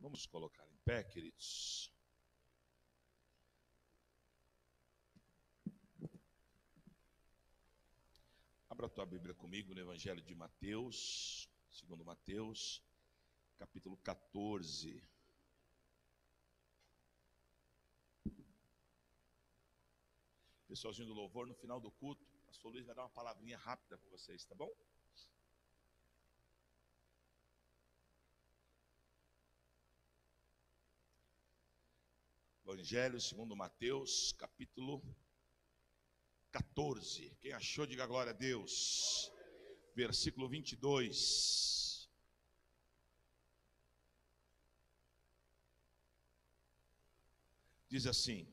Vamos colocar em pé, queridos. Abra a tua Bíblia comigo no Evangelho de Mateus, segundo Mateus, capítulo 14. Pessoalzinho do louvor, no final do culto, o pastor Luiz vai dar uma palavrinha rápida para vocês, tá bom? Evangelho segundo Mateus, capítulo 14. Quem achou, diga glória a Deus. Versículo 22. Diz assim: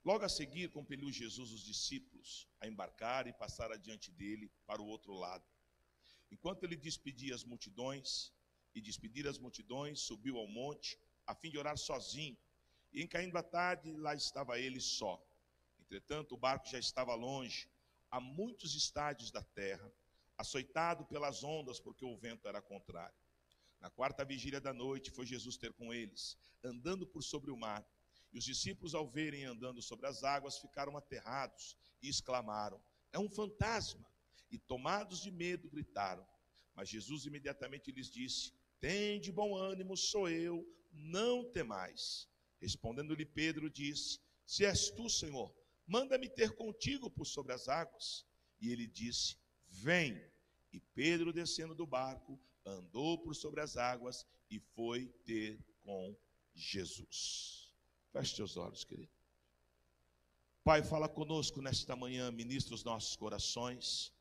logo a seguir compeliu Jesus os discípulos a embarcar e passar adiante dele para o outro lado. Enquanto ele despedia as multidões, subiu ao monte a fim de orar sozinho. E em caindo a tarde, lá estava ele só. Entretanto, o barco já estava longe, a muitos estádios da terra, açoitado pelas ondas, porque o vento era contrário. Na quarta vigília da noite, foi Jesus ter com eles, andando por sobre o mar. E os discípulos, ao verem andando sobre as águas, ficaram aterrados e exclamaram: é um fantasma! E tomados de medo, gritaram. Mas Jesus imediatamente lhes disse: tende bom ânimo, sou eu, não temais. Respondendo-lhe Pedro, disse: se és tu, Senhor, manda-me ter contigo por sobre as águas. E ele disse: vem. E Pedro, descendo do barco, andou por sobre as águas e foi ter com Jesus. Feche teus olhos, querido. Pai, fala conosco nesta manhã, ministra os nossos corações,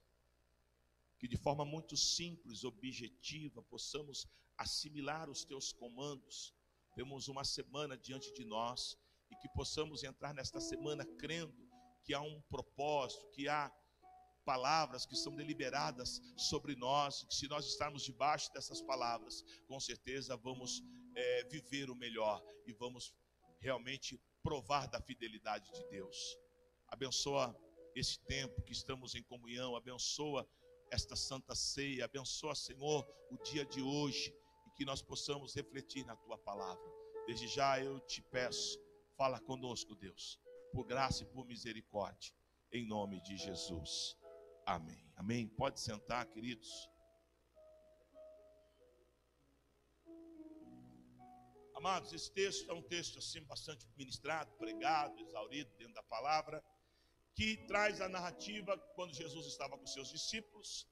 que de forma muito simples, objetiva, possamos assimilar os teus comandos. Temos uma semana diante de nós e que possamos entrar nesta semana crendo que há um propósito, que há palavras que são deliberadas sobre nós, que se nós estarmos debaixo dessas palavras, com certeza vamos viver o melhor e vamos realmente provar da fidelidade de Deus. Abençoa esse tempo que estamos em comunhão, abençoa esta santa ceia, abençoa, Senhor, o dia de hoje, e que nós possamos refletir na tua palavra. Desde já eu te peço, fala conosco, Deus, por graça e por misericórdia, em nome de Jesus. Amém. Amém. Pode sentar, queridos. Amados, esse texto é um texto assim bastante ministrado, pregado, exaurido dentro da palavra, que traz a narrativa quando Jesus estava com seus discípulos,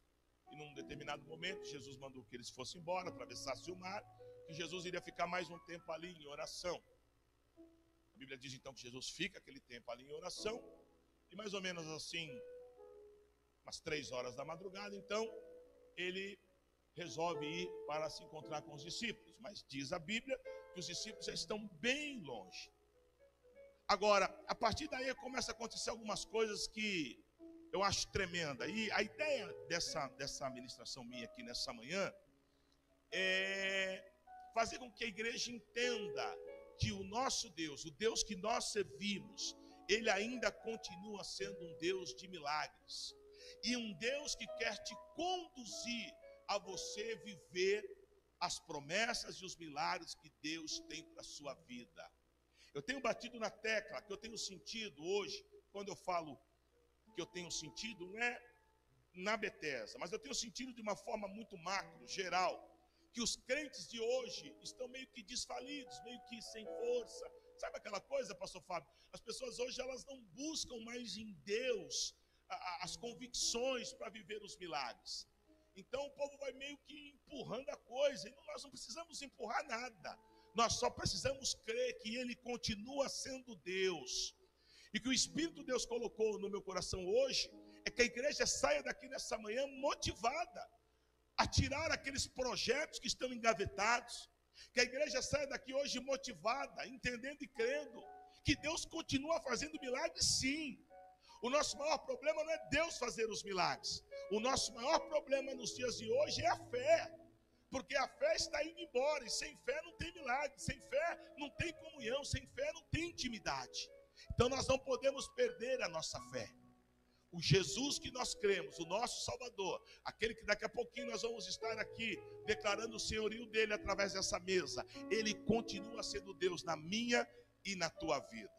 e num determinado momento Jesus mandou que eles fossem embora, atravessassem o mar, que Jesus iria ficar mais um tempo ali em oração. A Bíblia diz então que Jesus fica aquele tempo ali em oração, e mais ou menos assim, umas 3 horas da madrugada, então ele resolve ir para se encontrar com os discípulos, mas diz a Bíblia que os discípulos já estão bem longe. Agora, a partir daí começa a acontecer algumas coisas que eu acho tremenda. E a ideia dessa ministração minha aqui nessa manhã é fazer com que a igreja entenda que o nosso Deus, o Deus que nós servimos, ele ainda continua sendo um Deus de milagres. E um Deus que quer te conduzir a você viver as promessas e os milagres que Deus tem para a sua vida. Eu tenho batido na tecla que eu tenho sentido hoje, quando eu falo que eu tenho sentido, não é na Bethesda, mas eu tenho sentido de uma forma muito macro, geral, que os crentes de hoje estão meio que desfalidos, meio que sem força. Sabe aquela coisa, pastor Fábio? As pessoas hoje elas não buscam mais em Deus as convicções para viver os milagres. Então o povo vai meio que empurrando a coisa, e nós não precisamos empurrar nada. Nós só precisamos crer que Ele continua sendo Deus. E que o Espírito de Deus colocou no meu coração hoje é que a igreja saia daqui nessa manhã motivada a tirar aqueles projetos que estão engavetados. Que a igreja saia daqui hoje motivada, entendendo e crendo que Deus continua fazendo milagres, sim. O nosso maior problema não é Deus fazer os milagres. O nosso maior problema nos dias de hoje é a fé. Porque a fé está indo embora, e sem fé não tem milagre, sem fé não tem comunhão, sem fé não tem intimidade. Então nós não podemos perder a nossa fé. O Jesus que nós cremos, o nosso Salvador, aquele que daqui a pouquinho nós vamos estar aqui declarando o senhorio dele através dessa mesa, ele continua sendo Deus na minha e na tua vida.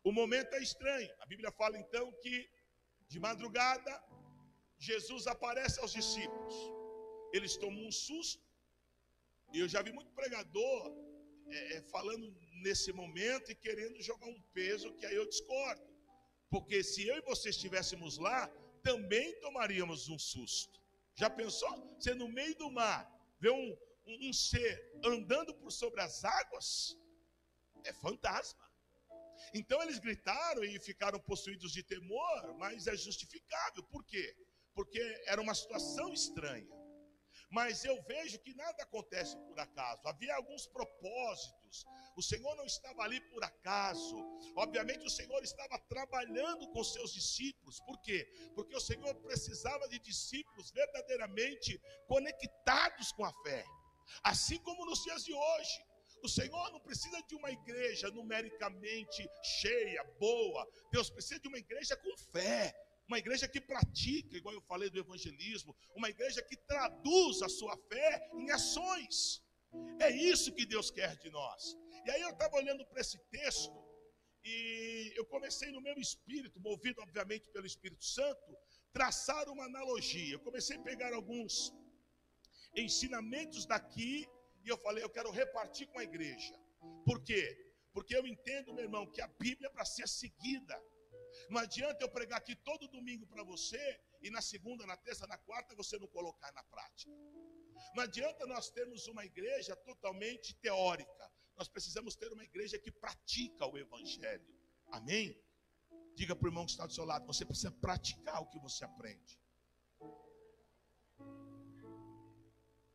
O momento é estranho. A Bíblia fala então que de madrugada Jesus aparece aos discípulos. Eles tomam um susto. E eu já vi muito pregador falando nesse momento e querendo jogar um peso que aí eu discordo. Porque se eu e você estivéssemos lá, também tomaríamos um susto. Já pensou? Você no meio do mar, vê um ser andando por sobre as águas? É fantasma. Então eles gritaram e ficaram possuídos de temor, mas é justificável. Por quê? Porque era uma situação estranha. Mas eu vejo que nada acontece por acaso. Havia alguns propósitos. O Senhor não estava ali por acaso. Obviamente o Senhor estava trabalhando com seus discípulos. Por quê? Porque o Senhor precisava de discípulos verdadeiramente conectados com a fé. Assim como nos dias de hoje. O Senhor não precisa de uma igreja numericamente cheia, boa. Deus precisa de uma igreja com fé. Uma igreja que pratica, igual eu falei do evangelismo, uma igreja que traduz a sua fé em ações. É isso que Deus quer de nós. E aí eu estava olhando para esse texto e eu comecei no meu espírito, movido obviamente pelo Espírito Santo, traçar uma analogia. Eu comecei a pegar alguns ensinamentos daqui e eu falei, eu quero repartir com a igreja. Por quê? Porque eu entendo, meu irmão, que a Bíblia é para ser seguida. Não adianta eu pregar aqui todo domingo para você e na segunda, na terça, na quarta você não colocar na prática. Não adianta nós termos uma igreja totalmente teórica. Nós precisamos ter uma igreja que pratica o evangelho. Amém? Diga para o irmão que está do seu lado, você precisa praticar o que você aprende.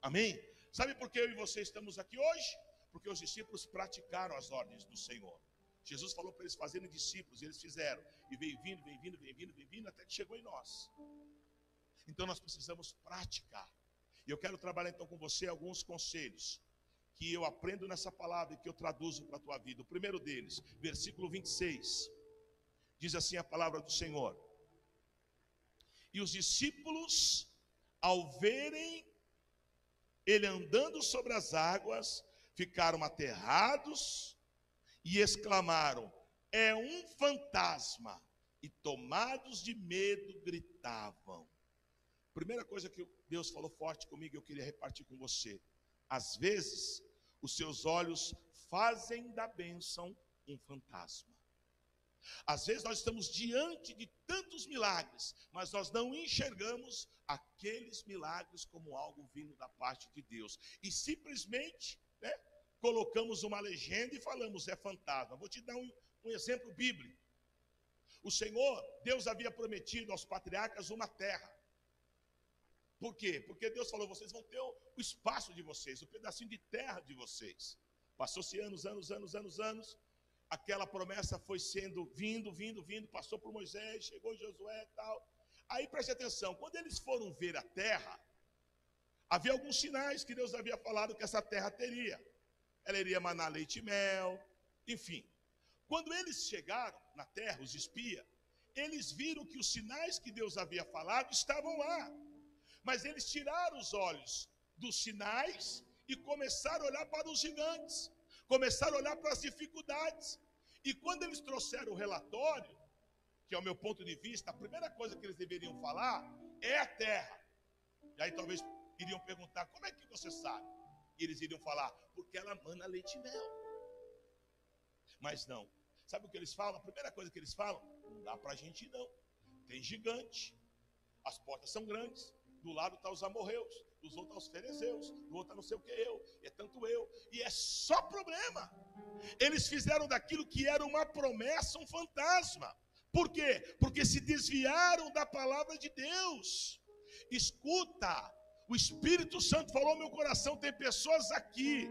Amém? Sabe por que eu e você estamos aqui hoje? Porque os discípulos praticaram as ordens do Senhor. Jesus falou para eles fazerem discípulos, e eles fizeram. E veio vindo, até que chegou em nós. Então nós precisamos praticar. E eu quero trabalhar então com você alguns conselhos que eu aprendo nessa palavra e que eu traduzo para a tua vida. O primeiro deles, versículo 26, diz assim a palavra do Senhor: e os discípulos, ao verem ele andando sobre as águas, ficaram aterrados e exclamaram, é um fantasma. E tomados de medo, gritavam. Primeira coisa que Deus falou forte comigo, eu queria repartir com você. Às vezes, os seus olhos fazem da bênção um fantasma. Às vezes nós estamos diante de tantos milagres, mas nós não enxergamos aqueles milagres como algo vindo da parte de Deus. E simplesmente, colocamos uma legenda e falamos, é fantasma. Vou te dar um exemplo bíblico. O Senhor, Deus havia prometido aos patriarcas uma terra. Por quê? Porque Deus falou, vocês vão ter o espaço de vocês, o pedacinho de terra de vocês. Passou-se anos. Aquela promessa foi sendo vindo, passou por Moisés, chegou Josué e tal. Aí preste atenção, quando eles foram ver a terra, havia alguns sinais que Deus havia falado que essa terra teria. Ela iria manar leite e mel, enfim. Quando eles chegaram na terra, os espias, eles viram que os sinais que Deus havia falado estavam lá. Mas eles tiraram os olhos dos sinais e começaram a olhar para os gigantes. Começaram a olhar para as dificuldades. E quando eles trouxeram o relatório, que é o meu ponto de vista, a primeira coisa que eles deveriam falar é a terra. E aí talvez iriam perguntar, como é que você sabe? E eles iriam falar, porque ela mana leite e mel. Mas não. Sabe o que eles falam? A primeira coisa que eles falam, não dá para a gente ir não. Tem gigante, as portas são grandes, do lado está os amorreus, dos outros está os ferezeus, do outro está não sei o que é tanto eu, e é só problema. Eles fizeram daquilo que era uma promessa, um fantasma. Por quê? Porque se desviaram da palavra de Deus. Escuta, o Espírito Santo falou no meu coração, tem pessoas aqui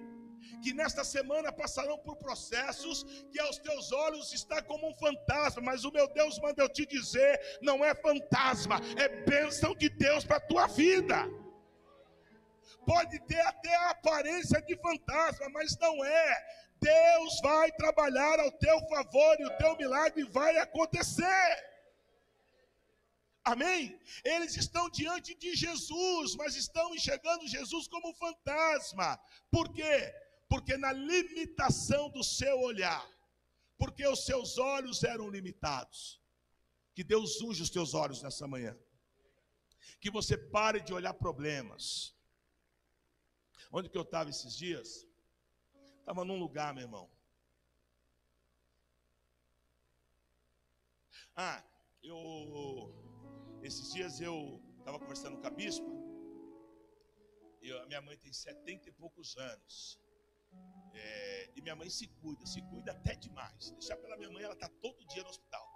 que nesta semana passarão por processos que aos teus olhos está como um fantasma, mas o meu Deus manda eu te dizer, não é fantasma, é bênção de Deus para a tua vida. Pode ter até a aparência de fantasma, mas não é. Deus vai trabalhar ao teu favor e o teu milagre vai acontecer. Amém? Eles estão diante de Jesus, mas estão enxergando Jesus como fantasma. Por quê? Porque na limitação do seu olhar, porque os seus olhos eram limitados. Que Deus use os teus olhos nessa manhã. Que você pare de olhar problemas. Onde que eu estava esses dias? Estava num lugar, meu irmão. Esses dias eu estava conversando com a bispa. A minha mãe tem 70 e poucos anos. E minha mãe se cuida até demais. Deixar pela minha mãe, ela está todo dia no hospital.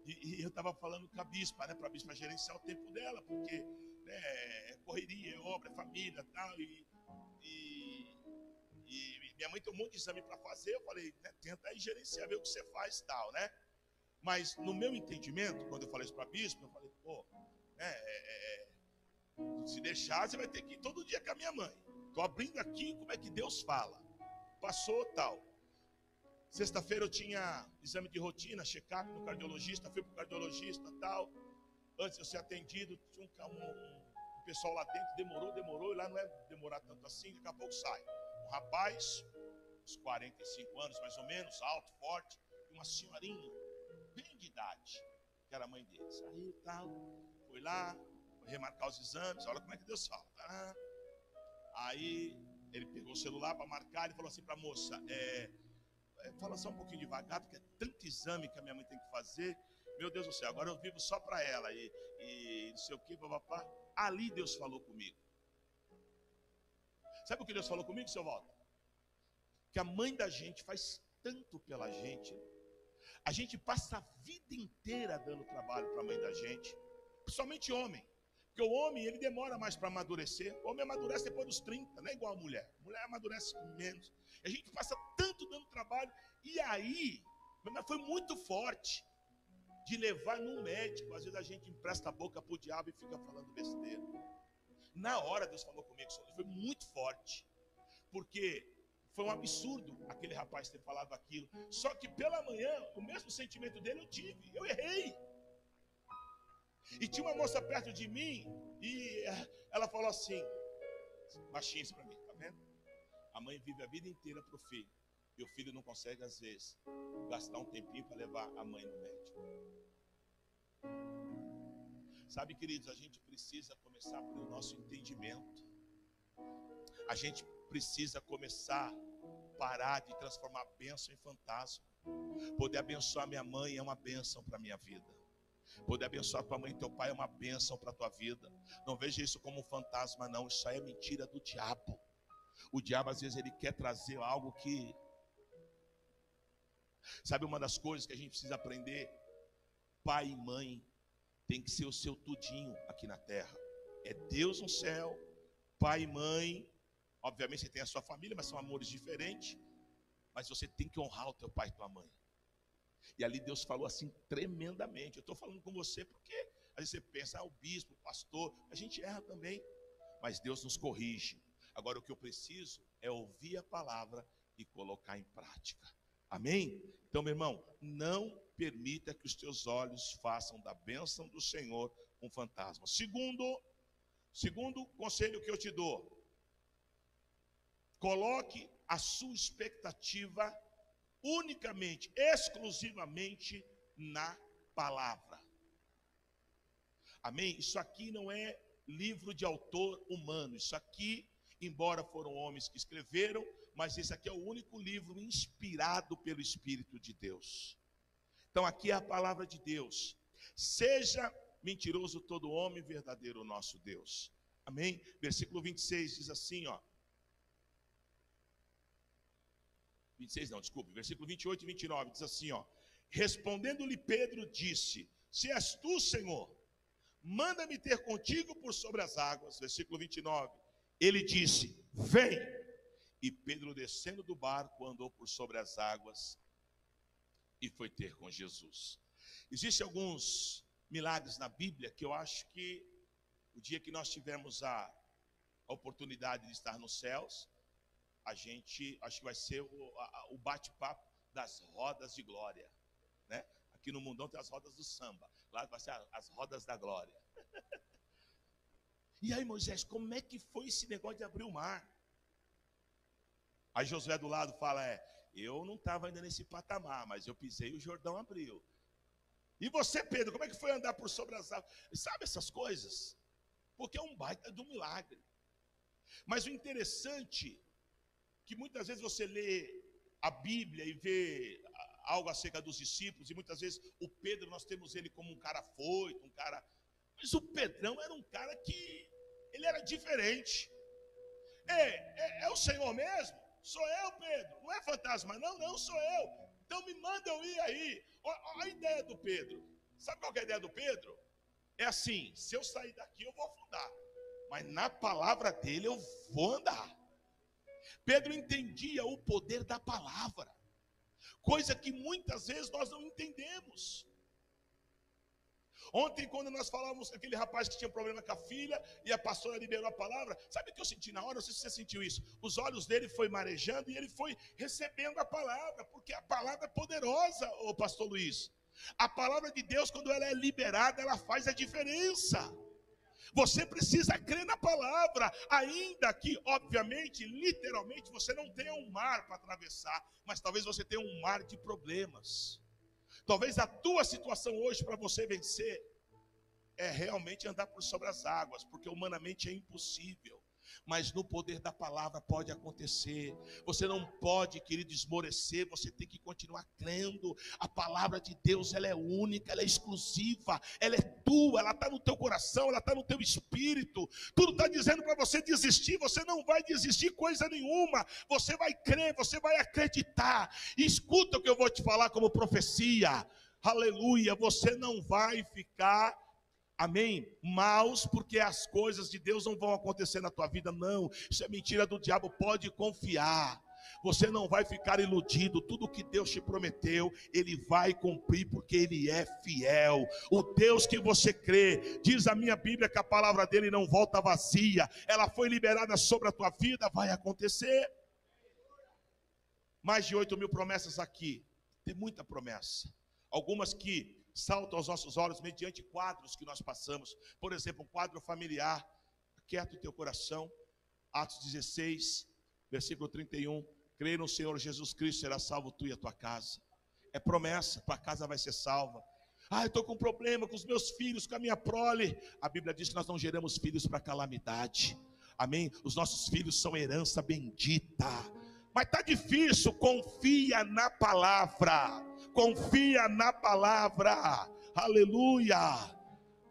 E eu estava falando com a bispa, né, para a bispa gerenciar o tempo dela, porque é correria, é obra, é família tal, e minha mãe tem um monte de exame para fazer. Eu falei, né, tenta aí gerenciar, ver o que você faz tal, né? Mas no meu entendimento, quando eu falei isso para a bispa, eu falei, se deixar, você vai ter que ir todo dia com a minha mãe. Estou abrindo aqui como é que Deus fala. Passou tal. Sexta-feira eu tinha exame de rotina, check-up no cardiologista, fui para o cardiologista tal. Antes de eu ser atendido, tinha um pessoal lá dentro, demorou, e lá não é demorar tanto assim, daqui a pouco sai. Um rapaz, uns 45 anos mais ou menos, alto, forte, e uma senhorinha, bem de idade, que era a mãe dele. Saiu tal, foi lá, foi remarcar os exames, olha como é que Deus fala. Tá? Aí ele pegou o celular para marcar e falou assim para a moça, fala só um pouquinho devagar, porque é tanto exame que a minha mãe tem que fazer. Meu Deus do céu, agora eu vivo só para ela. E não sei o que, papapá. Ali Deus falou comigo. Sabe o que Deus falou comigo, seu Walter? Que a mãe da gente faz tanto pela gente. A gente passa a vida inteira dando trabalho para a mãe da gente. Principalmente homem. Porque o homem, ele demora mais para amadurecer. O homem amadurece depois dos 30, não é igual a mulher. A mulher amadurece menos. A gente passa tanto dando trabalho. E aí, foi muito forte de levar num médico. Às vezes a gente empresta a boca pro diabo e fica falando besteira. Na hora Deus falou comigo, foi muito forte. Porque foi um absurdo aquele rapaz ter falado aquilo. Só que pela manhã, o mesmo sentimento dele eu tive. Eu errei. E tinha uma moça perto de mim e ela falou assim, baixinho para mim, tá vendo? A mãe vive a vida inteira pro filho. E o filho não consegue, às vezes, gastar um tempinho para levar a mãe no médico. Sabe, queridos, a gente precisa começar pelo nosso entendimento. A gente precisa começar a parar de transformar a bênção em fantasma. Poder abençoar minha mãe é uma bênção para a minha vida. Poder abençoar tua mãe e teu pai é uma bênção para a tua vida. Não veja isso como um fantasma, não. Isso aí é mentira do diabo. O diabo, às vezes, ele quer trazer algo que... Sabe uma das coisas que a gente precisa aprender? Pai e mãe tem que ser o seu tudinho aqui na terra. É Deus no céu, pai e mãe. Obviamente você tem a sua família, mas são amores diferentes. Mas você tem que honrar o teu pai e tua mãe. E ali Deus falou assim tremendamente. Eu estou falando com você porque às vezes você pensa, o bispo, o pastor, a gente erra também. Mas Deus nos corrige. Agora o que eu preciso é ouvir a palavra e colocar em prática. Amém? Então, meu irmão, não permita que os teus olhos façam da bênção do Senhor um fantasma. Segundo conselho que eu te dou, coloque a sua expectativa unicamente, exclusivamente na palavra. Amém? Isso aqui não é livro de autor humano. Isso aqui, embora foram homens que escreveram, mas esse aqui é o único livro inspirado pelo Espírito de Deus. Então aqui é a palavra de Deus. Seja mentiroso todo homem, verdadeiro o nosso Deus. Amém? Versículo 26 diz assim, ó. 26 não, desculpe. Versículo 28 e 29 diz assim, ó. Respondendo-lhe Pedro disse, se és tu, Senhor, manda-me ter contigo por sobre as águas. Versículo 29. Ele disse, vem. E Pedro, descendo do barco, andou por sobre as águas e foi ter com Jesus. Existem alguns milagres na Bíblia que eu acho que o dia que nós tivermos a oportunidade de estar nos céus, a gente, acho que vai ser o bate-papo das rodas de glória, né? Aqui no mundão tem as rodas do samba. Lá vai ser as rodas da glória. E aí, Moisés, como é que foi esse negócio de abrir o mar? Aí Josué do lado fala, eu não estava ainda nesse patamar, mas eu pisei e o Jordão abriu. E você, Pedro, como é que foi andar por sobre as águas? Sabe essas coisas? Porque é um baita de um milagre. Mas o interessante, que muitas vezes você lê a Bíblia e vê algo acerca dos discípulos, e muitas vezes o Pedro, nós temos ele como um cara afoito, um cara... Mas o Pedrão era um cara que, ele era diferente. É o Senhor mesmo? Sou eu, Pedro. Não é fantasma, não, sou eu. Então me manda eu ir aí. Olha a ideia do Pedro. Sabe qual que é a ideia do Pedro? É assim, se eu sair daqui eu vou afundar, mas na palavra dele eu vou andar. Pedro entendia o poder da palavra, coisa que muitas vezes nós não entendemos. Ontem, quando nós falávamos com aquele rapaz que tinha problema com a filha e a pastora liberou a palavra, sabe o que eu senti na hora? Não sei se você sentiu isso. Os olhos dele foi marejando e ele foi recebendo a palavra, porque a palavra é poderosa, ô pastor Luiz. A palavra de Deus, quando ela é liberada, ela faz a diferença. Você precisa crer na palavra, ainda que, obviamente, literalmente, você não tenha um mar para atravessar, mas talvez você tenha um mar de problemas. Talvez a tua situação hoje para você vencer é realmente andar por sobre as águas, porque humanamente é impossível. Mas no poder da palavra pode acontecer. Você não pode, querido, esmorecer. Você tem que continuar crendo. A palavra de Deus, ela é única, ela é exclusiva, ela é tua, ela está no teu coração, ela está no teu espírito. Tudo está dizendo para você desistir. Você não vai desistir coisa nenhuma. Você vai crer, você vai acreditar. E escuta o que eu vou te falar como profecia. Aleluia, você não vai ficar... Amém? Maus, porque as coisas de Deus não vão acontecer na tua vida, não. Isso é mentira do diabo, pode confiar. Você não vai ficar iludido. Tudo que Deus te prometeu, Ele vai cumprir, porque Ele é fiel. O Deus que você crê, diz a minha Bíblia que a palavra dEle não volta vazia. Ela foi liberada sobre a tua vida, vai acontecer. Mais de 8.000 promessas aqui. Tem muita promessa. Algumas que saltam aos nossos olhos mediante quadros que nós passamos. Por exemplo, um quadro familiar. Aquieta o teu coração. Atos 16, versículo 31. Crê no Senhor Jesus Cristo, será salvo tu e a tua casa. É promessa, tua casa vai ser salva. Eu estou com problema com os meus filhos, com a minha prole. A Bíblia diz que nós não geramos filhos para calamidade. Amém? Os nossos filhos são herança bendita. Mas está difícil, confia na palavra. Confia na palavra. Aleluia.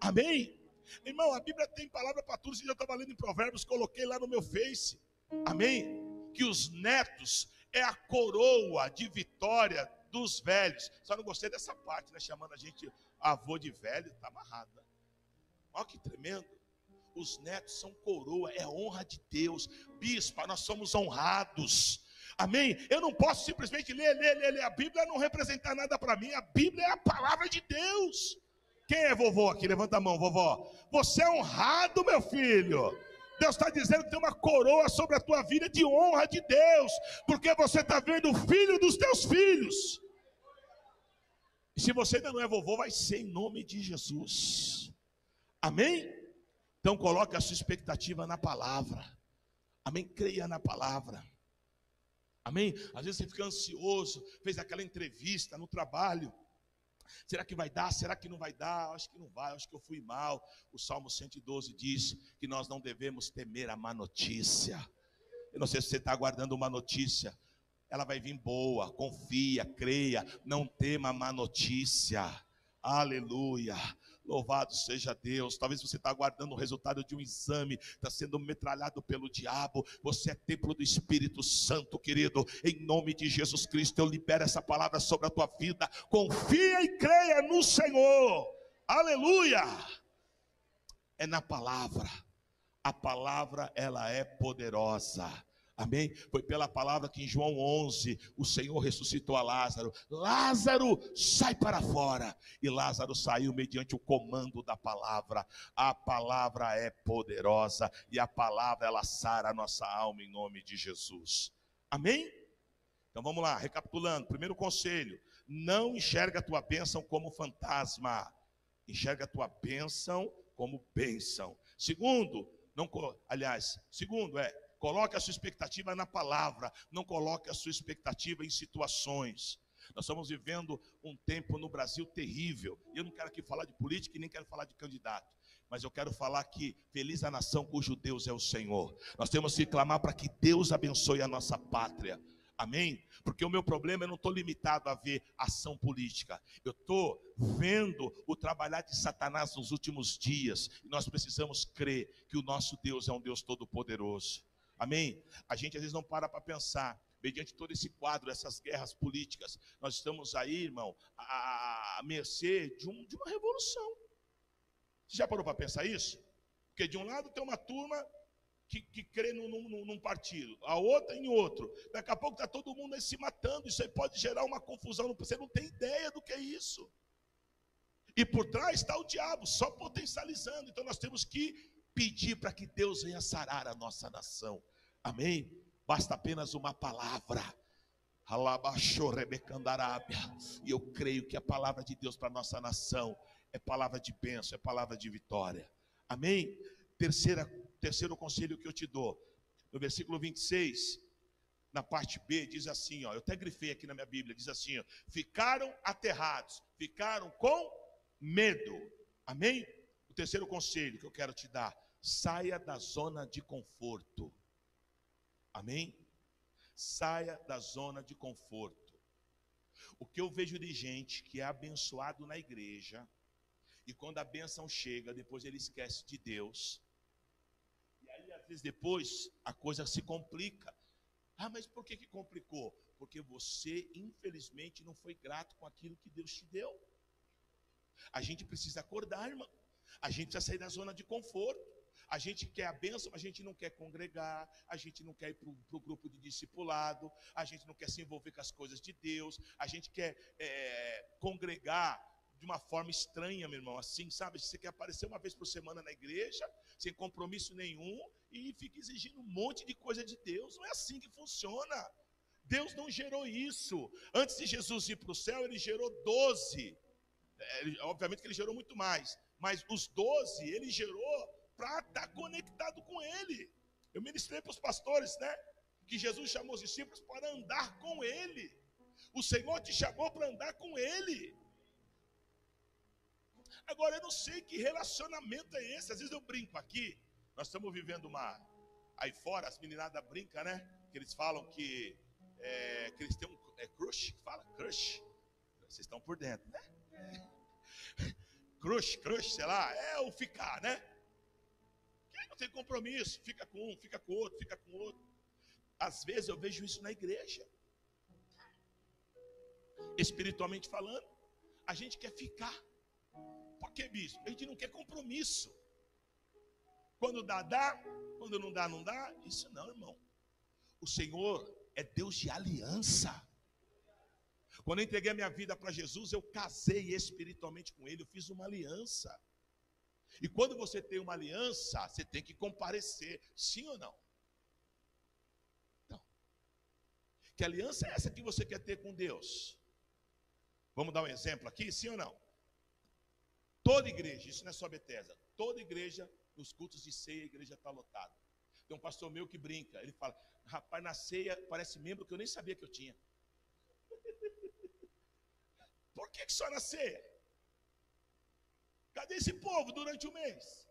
Amém? Irmão, a Bíblia tem palavra para tudo. Eu estava lendo em Provérbios, coloquei lá no meu Face. Amém? Que os netos é a coroa de vitória dos velhos. Só não gostei dessa parte, né? Chamando a gente avô de velho, está amarrado. Né? Olha que tremendo. Os netos são coroa, é honra de Deus. Bispo, nós somos honrados. Amém? Eu não posso simplesmente ler. A Bíblia não representar nada para mim. A Bíblia é a palavra de Deus. Quem é vovô aqui? Levanta a mão, vovó. Você é honrado, meu filho. Deus está dizendo que tem uma coroa sobre a tua vida de honra de Deus. Porque você está vendo o filho dos teus filhos. E se você ainda não é vovô, vai ser em nome de Jesus. Amém? Então coloque a sua expectativa na palavra. Amém? Creia na palavra. Amém? Às vezes você fica ansioso, fez aquela entrevista no trabalho. Será que vai dar? Será que não vai dar? Acho que não vai, acho que eu fui mal. O Salmo 112 diz que nós não devemos temer a má notícia. Eu não sei se você está aguardando uma notícia. Ela vai vir boa, confia, creia, não tema a má notícia. Aleluia. Louvado seja Deus. Talvez você está aguardando o resultado de um exame, está sendo metralhado pelo diabo. Você é templo do Espírito Santo, querido. Em nome de Jesus Cristo, eu libero essa palavra sobre a tua vida. Confia e creia no Senhor. Aleluia. É na palavra. A palavra, ela é poderosa. Amém? Foi pela palavra que em João 11 o Senhor ressuscitou a Lázaro. Lázaro, sai para fora. E Lázaro saiu mediante o comando da palavra. A palavra é poderosa e a palavra ela sara a nossa alma em nome de Jesus. Amém? Então vamos lá, recapitulando. Primeiro conselho: não enxerga a tua bênção como fantasma. Enxerga a tua bênção como bênção. Segundo, coloque a sua expectativa na palavra. Não coloque a sua expectativa em situações. Nós estamos vivendo um tempo no Brasil terrível. Eu não quero aqui falar de política e nem quero falar de candidato. Mas eu quero falar que feliz a nação cujo Deus é o Senhor. Nós temos que clamar para que Deus abençoe a nossa pátria. Amém? Porque o meu problema, eu não estou limitado a ver ação política. Eu estou vendo o trabalhar de Satanás nos últimos dias. E nós precisamos crer que o nosso Deus é um Deus todo-poderoso. Amém? A gente às vezes não para pensar. Mediante todo esse quadro, essas guerras políticas, nós estamos aí, irmão, à mercê de uma revolução. Você já parou para pensar isso? Porque de um lado tem uma turma que crê num partido, a outra em outro. Daqui a pouco está todo mundo aí se matando. Isso aí pode gerar uma confusão. Você não tem ideia do que é isso. E por trás está o diabo, só potencializando. Então nós temos que pedir para que Deus venha sarar a nossa nação. Amém? Basta apenas uma palavra. E eu creio que a palavra de Deus para a nossa nação é palavra de bênção, é palavra de vitória. Amém? Terceiro conselho que eu te dou. No versículo 26, na parte B, diz assim, ó, eu até grifei aqui na minha Bíblia, diz assim, ó, ficaram aterrados, ficaram com medo. Amém? O terceiro conselho que eu quero te dar: saia da zona de conforto. Amém? Saia da zona de conforto. O que eu vejo de gente que é abençoado na igreja, e quando a bênção chega, depois ele esquece de Deus. E aí, às vezes, depois, a coisa se complica. Ah, mas por que complicou? Porque você, infelizmente, não foi grato com aquilo que Deus te deu. A gente precisa acordar, irmão. A gente precisa sair da zona de conforto. A gente quer a bênção, mas a gente não quer congregar, a gente não quer ir para o grupo de discipulado, a gente não quer se envolver com as coisas de Deus, a gente quer congregar de uma forma estranha, meu irmão, assim, sabe? Você quer aparecer uma vez por semana na igreja, sem compromisso nenhum, e fica exigindo um monte de coisa de Deus. Não é assim que funciona. Deus não gerou isso. Antes de Jesus ir para o céu, ele gerou 12. Obviamente que ele gerou muito mais, mas os 12 ele gerou para estar conectado com ele. Eu ministrei para os pastores, né? Que Jesus chamou os discípulos para andar com ele. O Senhor te chamou para andar com ele. Agora, eu não sei que relacionamento é esse. Às vezes eu brinco aqui. Nós estamos vivendo uma... Aí fora, as meninadas brincam, né? Que eles falam que eles têm um... crush? Fala, crush. Vocês estão por dentro, né? Crush, sei lá. É o ficar, né? Quem não tem compromisso, fica com um, fica com outro, fica com outro. Às vezes eu vejo isso na igreja. Espiritualmente falando, a gente quer ficar. Por que, bispo? A gente não quer compromisso. Quando dá, dá. Quando não dá, não dá. Isso não, irmão. O Senhor é Deus de aliança. Quando eu entreguei a minha vida para Jesus, eu casei espiritualmente com Ele. Eu fiz uma aliança. E quando você tem uma aliança, você tem que comparecer. Sim ou não? Não. Que aliança é essa que você quer ter com Deus? Vamos dar um exemplo aqui, sim ou não? Toda igreja, isso não é só Bethesda, toda igreja, nos cultos de ceia, a igreja está lotada. Tem um pastor meu que brinca, ele fala, rapaz, na ceia parece membro que eu nem sabia que eu tinha. Por que só na ceia? Cadê esse povo durante o mês?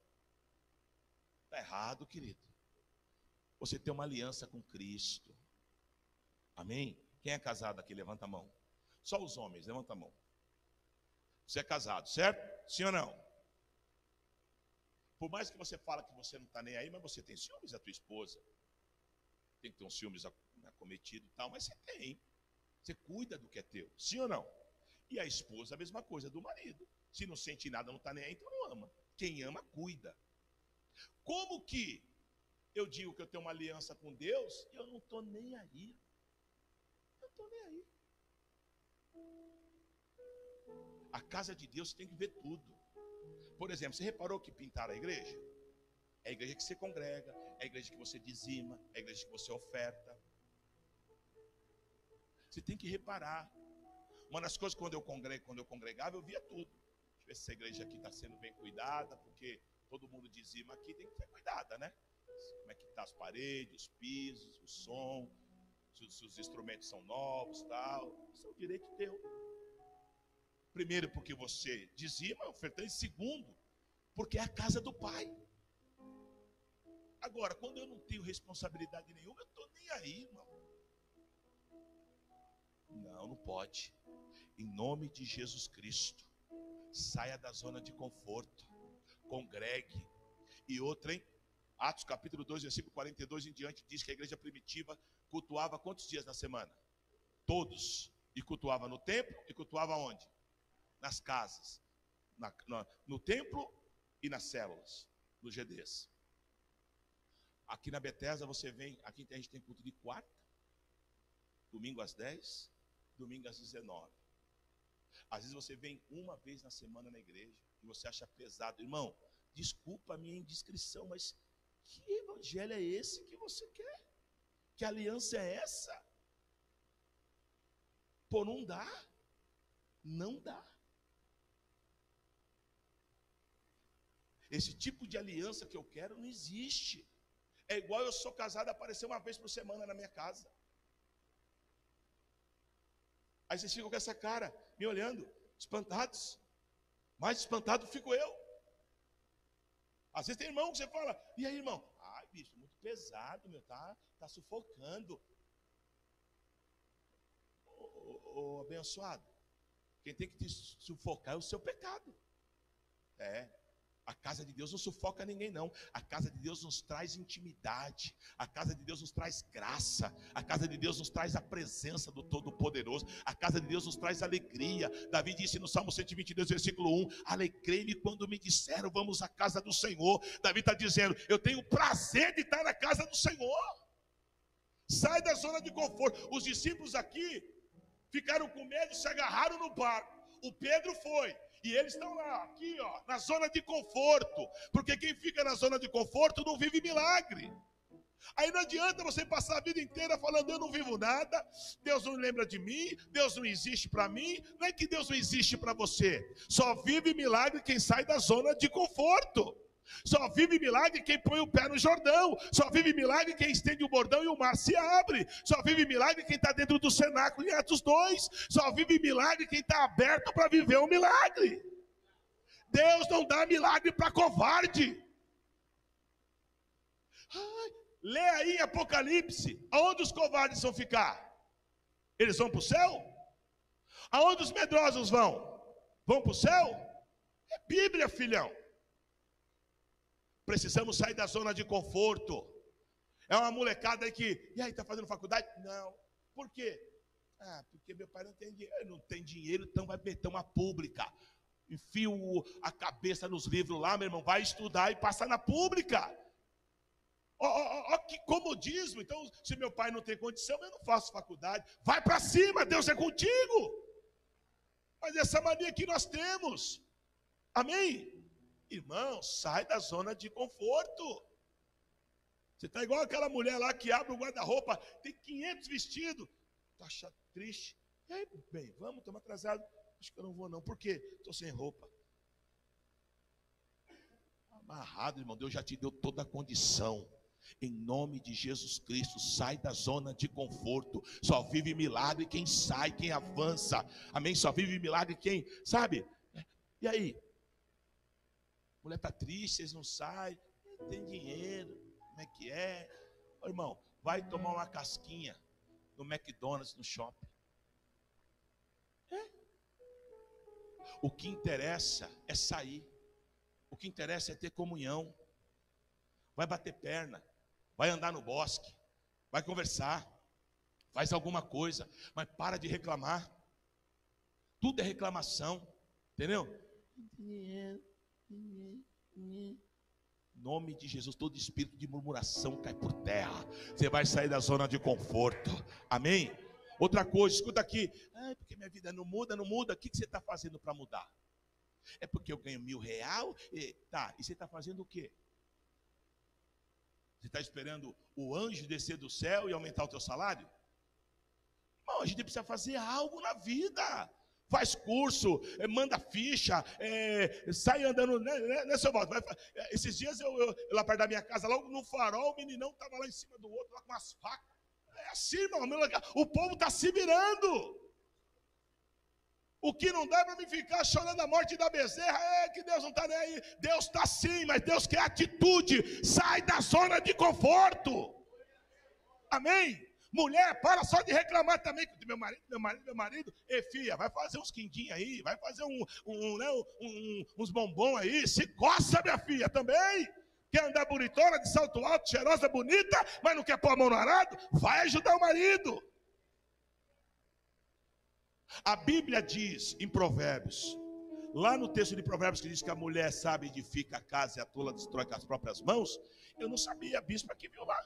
Está errado, querido. Você tem uma aliança com Cristo. Amém? Quem é casado aqui, levanta a mão. Só os homens, levanta a mão. Você é casado, certo? Sim ou não? Por mais que você fale que você não está nem aí, mas você tem ciúmes da tua esposa. Tem que ter uns ciúmes acometido e tal, mas você tem. Você cuida do que é teu. Sim ou não? E a esposa, a mesma coisa do marido. Se não sente nada, não está nem aí, então não ama. Quem ama, cuida. Como que eu digo que eu tenho uma aliança com Deus e eu não estou nem aí? Eu não estou nem aí. A casa de Deus tem que ver tudo. Por exemplo, você reparou que pintaram a igreja? É a igreja que você congrega, é a igreja que você dizima, é a igreja que você oferta. Você tem que reparar. Uma das coisas, quando eu congregava, eu via tudo. Deixa eu ver se essa igreja aqui está sendo bem cuidada, porque todo mundo dizima aqui, tem que ser cuidada, né? Como é que está as paredes, os pisos, o som, se os instrumentos são novos, tal. Isso é o direito teu. Primeiro, porque você dizima, ofertante. Segundo, porque é a casa do Pai. Agora, quando eu não tenho responsabilidade nenhuma, eu estou nem aí, irmão. Não pode. Em nome de Jesus Cristo, saia da zona de conforto, congregue. E outra, hein? Atos capítulo 2, versículo 42 em diante, diz que a igreja primitiva cultuava quantos dias na semana? Todos. E cultuava no templo e cultuava onde? Nas casas. No templo e nas células, nos GDs. Aqui na Bethesda você vem, aqui a gente tem culto de quarta, domingo às 10, domingo às 19. Às vezes você vem uma vez na semana na igreja e você acha pesado. Irmão, desculpa a minha indiscrição, mas que evangelho é esse que você quer? Que aliança é essa? Pô, não dá. Não dá. Esse tipo de aliança que eu quero não existe. É igual eu sou casado, aparecer uma vez por semana na minha casa. Aí vocês ficam com essa cara, me olhando, espantados. Mais espantado fico eu. Às vezes tem irmão que você fala, e aí, irmão? Ai, bicho, muito pesado, meu, tá sufocando. Ô, abençoado, quem tem que te sufocar é o seu pecado. A casa de Deus não sufoca ninguém, não. A casa de Deus nos traz intimidade. A casa de Deus nos traz graça. A casa de Deus nos traz a presença do Todo-Poderoso. A casa de Deus nos traz alegria. Davi disse no Salmo 122, versículo 1, alegrei-me quando me disseram, vamos à casa do Senhor. Davi está dizendo, eu tenho prazer de estar na casa do Senhor. Sai da zona de conforto. Os discípulos aqui ficaram com medo, se agarraram no barco. O Pedro foi. E eles estão lá, aqui, ó, na zona de conforto. Porque quem fica na zona de conforto não vive milagre. Aí não adianta você passar a vida inteira falando, eu não vivo nada, Deus não lembra de mim, Deus não existe para mim. Não é que Deus não existe para você. Só vive milagre quem sai da zona de conforto. Só vive milagre quem põe o pé no Jordão. Só vive milagre quem estende o bordão e o mar se abre. Só vive milagre quem está dentro do cenáculo em Atos 2. Só vive milagre quem está aberto para viver um milagre. Deus não dá milagre para covarde. Lê aí em Apocalipse, aonde os covardes vão ficar? Eles vão para o céu? Aonde os medrosos vão? Vão para o céu? É Bíblia, filhão. Precisamos sair da zona de conforto. É uma molecada aí que, e aí, está fazendo faculdade? Não. Por quê? Porque meu pai não tem dinheiro. Não tem dinheiro, então vai meter uma pública. Enfia a cabeça nos livros lá, meu irmão, vai estudar e passa na pública. Ó, que comodismo. Então, se meu pai não tem condição, eu não faço faculdade. Vai para cima, Deus é contigo. Mas essa mania que nós temos. Amém? Irmão, sai da zona de conforto. Você está igual aquela mulher lá que abre o guarda-roupa, tem 500 vestidos. Está triste. E aí, bem, vamos, estamos atrasados. Acho que eu não vou não. Por quê? Estou sem roupa. Amarrado, irmão. Deus já te deu toda a condição. Em nome de Jesus Cristo, sai da zona de conforto. Só vive milagre quem sai, quem avança. Amém? Só vive milagre quem, sabe? E aí? A mulher está triste, vocês não saem. Não tem dinheiro. Como é que é? Ô, irmão, vai tomar uma casquinha no McDonald's, no shopping. O que interessa é sair. O que interessa é ter comunhão. Vai bater perna. Vai andar no bosque. Vai conversar. Faz alguma coisa. Mas para de reclamar. Tudo é reclamação. Entendeu? Em nome de Jesus, todo espírito de murmuração cai por terra. Você vai sair da zona de conforto. Amém? Outra coisa, escuta aqui. Porque minha vida não muda, não muda. O que você está fazendo para mudar? É porque eu ganho R$1.000? E você está fazendo o quê? Você está esperando o anjo descer do céu e aumentar o teu salário? Irmão, a gente precisa fazer algo na vida. Faz curso, manda ficha, sai andando, né, seu Walter? Esses dias eu lá perto da minha casa, logo no farol, o meninão estava lá em cima do outro, lá com as facas. É assim, irmão, o povo está se virando. O que não dá para me ficar chorando a morte da bezerra, que Deus não está nem aí. Deus está sim, mas Deus quer atitude. Sai da zona de conforto. Amém? Mulher, para só de reclamar também. Meu marido. Ei, filha, vai fazer uns quindinhos aí, vai fazer uns bombons aí. Se coça, minha filha, também. Quer andar bonitona, de salto alto, cheirosa, bonita, mas não quer pôr a mão no arado? Vai ajudar o marido. A Bíblia diz em Provérbios, lá no texto de Provérbios que diz que a mulher sábia edifica a casa e a tola destrói com as próprias mãos. Eu não sabia, a bispa que viu lá.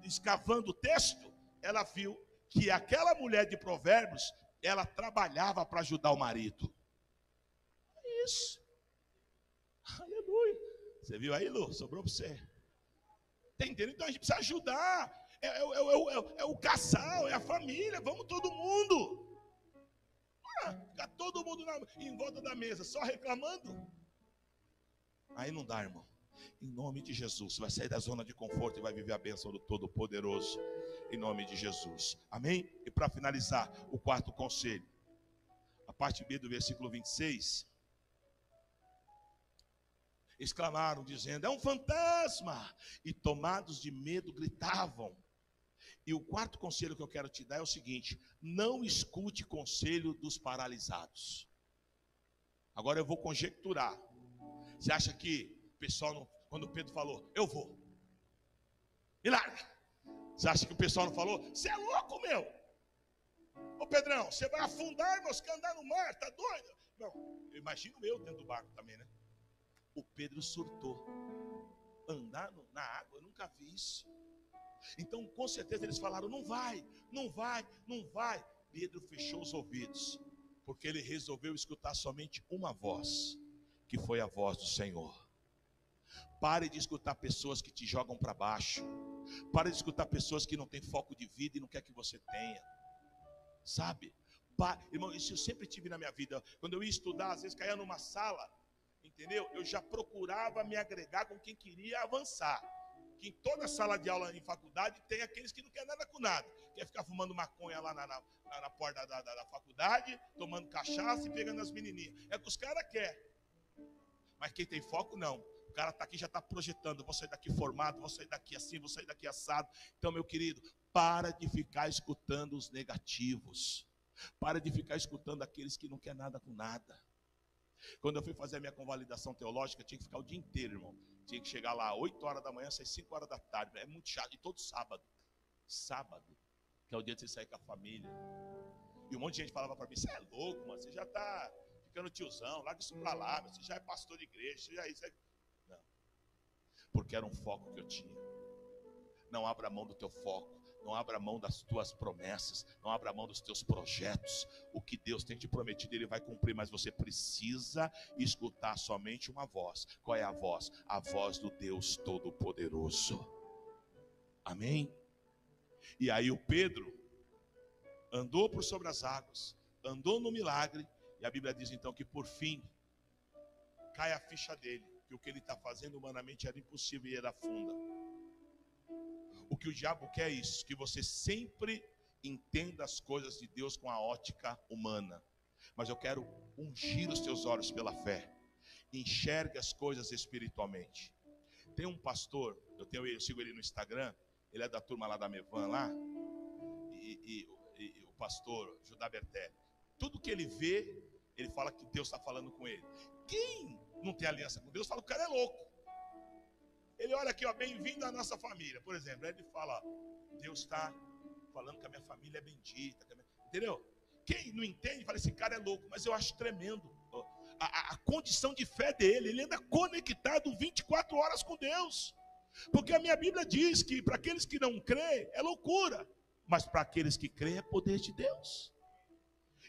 Escavando o texto, ela viu que aquela mulher de Provérbios, ela trabalhava para ajudar o marido. É isso. Aleluia. Você viu aí, Lu? Sobrou para você. Está entendendo? Então a gente precisa ajudar. É o casal, é a família. Vamos todo mundo. Ficar todo mundo em volta da mesa, só reclamando. Aí não dá, irmão. Em nome de Jesus, você vai sair da zona de conforto e vai viver a bênção do Todo-Poderoso. Em nome de Jesus. Amém? E para finalizar, o quarto conselho. A parte B do versículo 26. Exclamaram, dizendo, é um fantasma. E tomados de medo, gritavam. E o quarto conselho que eu quero te dar é o seguinte: não escute conselho dos paralisados. Agora eu vou conjecturar. Você acha que o pessoal, não, quando o Pedro falou, eu vou, me larga, você acha que o pessoal não falou, você é louco, meu? Ô Pedrão, você vai afundar, irmão, você quer andar no mar, tá doido? Não, eu imagino eu dentro do barco também, né? O Pedro surtou. Andar na água, eu nunca vi isso. Então, com certeza, eles falaram, não vai, não vai, não vai. Pedro fechou os ouvidos, porque ele resolveu escutar somente uma voz, que foi a voz do Senhor. Pare de escutar pessoas que te jogam para baixo. Pare de escutar pessoas que não têm foco de vida e não quer que você tenha. Sabe? Irmão, isso eu sempre tive na minha vida. Quando eu ia estudar, às vezes caía numa sala, entendeu? Eu já procurava me agregar com quem queria avançar. Que em toda sala de aula em faculdade tem aqueles que não querem nada com nada. Quer ficar fumando maconha lá na porta da faculdade, tomando cachaça e pegando as menininhas. É o que os caras querem. Mas quem tem foco, não. O cara está aqui, já está projetando. Vou sair daqui formado, vou sair daqui assim, vou sair daqui assado. Então, meu querido, para de ficar escutando os negativos. Para de ficar escutando aqueles que não querem nada com nada. Quando eu fui fazer a minha convalidação teológica, tinha que ficar o dia inteiro, irmão. Tinha que chegar lá 8 horas da manhã, sair 5 horas da tarde. É muito chato. E todo sábado. Sábado, que é o dia de você sair com a família. E um monte de gente falava para mim, você é louco, mano. Você já está ficando tiozão. Larga isso para lá. Você já é pastor de igreja. Você já é isso. Não. Porque era um foco que eu tinha. Não abra mão do teu foco. Não abra mão das tuas promessas. Não abra mão dos teus projetos. O que Deus tem te prometido, Ele vai cumprir. Mas você precisa escutar somente uma voz. Qual é a voz? A voz do Deus Todo-Poderoso. Amém? E aí o Pedro andou por sobre as águas. Andou no milagre. E a Bíblia diz então que por fim cai a ficha dele. Que o que ele está fazendo humanamente era impossível e ele afunda. O que o diabo quer é isso, que você sempre entenda as coisas de Deus com a ótica humana. Mas eu quero ungir os teus olhos pela fé. Enxergue as coisas espiritualmente. Tem um pastor, eu sigo ele no Instagram, ele é da turma lá da Mevan lá, e o pastor Judá Bertelli. Tudo que ele vê, ele fala que Deus está falando com ele. Quem não tem aliança com Deus, fala que o cara é louco. Ele olha aqui, ó, bem-vindo à nossa família, por exemplo. Aí ele fala, Deus está falando que a minha família é bendita. Entendeu? Quem não entende, fala, esse cara é louco. Mas eu acho tremendo a condição de fé dele. Ele anda conectado 24 horas com Deus. Porque a minha Bíblia diz que para aqueles que não creem, é loucura. Mas para aqueles que creem, é poder de Deus.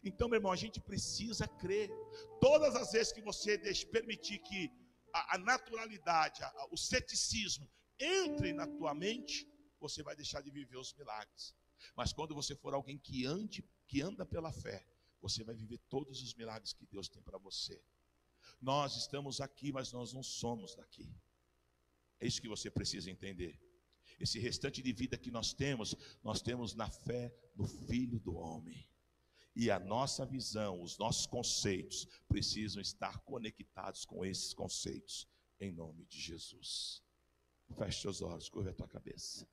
Então, meu irmão, a gente precisa crer. Todas as vezes que você permitir que a naturalidade, o ceticismo entre na tua mente, você vai deixar de viver os milagres. Mas quando você for alguém que anda pela fé, você vai viver todos os milagres que Deus tem para você. Nós estamos aqui, mas nós não somos daqui. É isso que você precisa entender. Esse restante de vida que nós temos na fé no Filho do Homem. E a nossa visão, os nossos conceitos precisam estar conectados com esses conceitos, em nome de Jesus. Feche seus olhos, curva a tua cabeça.